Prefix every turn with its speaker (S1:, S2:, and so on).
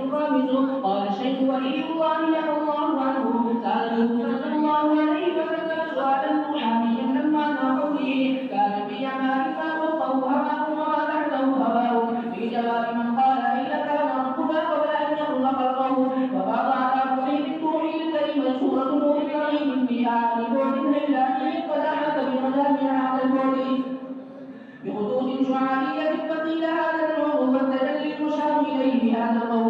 S1: الخامس. قال الشيخ ولي الله رضي الله عنه سأله صلى الله عليه وسلم سؤالا روحانيا لما ذا قوله كان في أعمال ما فوقه هواه وما تحته هواه في جواب من قال أين كان ربك قبل أن يخلق خلقه وقال على قريب الروح الكريم سورة نور قريب فيها لبعد الهلال قد أحاط بمجامع هذا البعد بخطوط شعاعية فقيل هذا النور والتجلي المشار إليه بهذا القول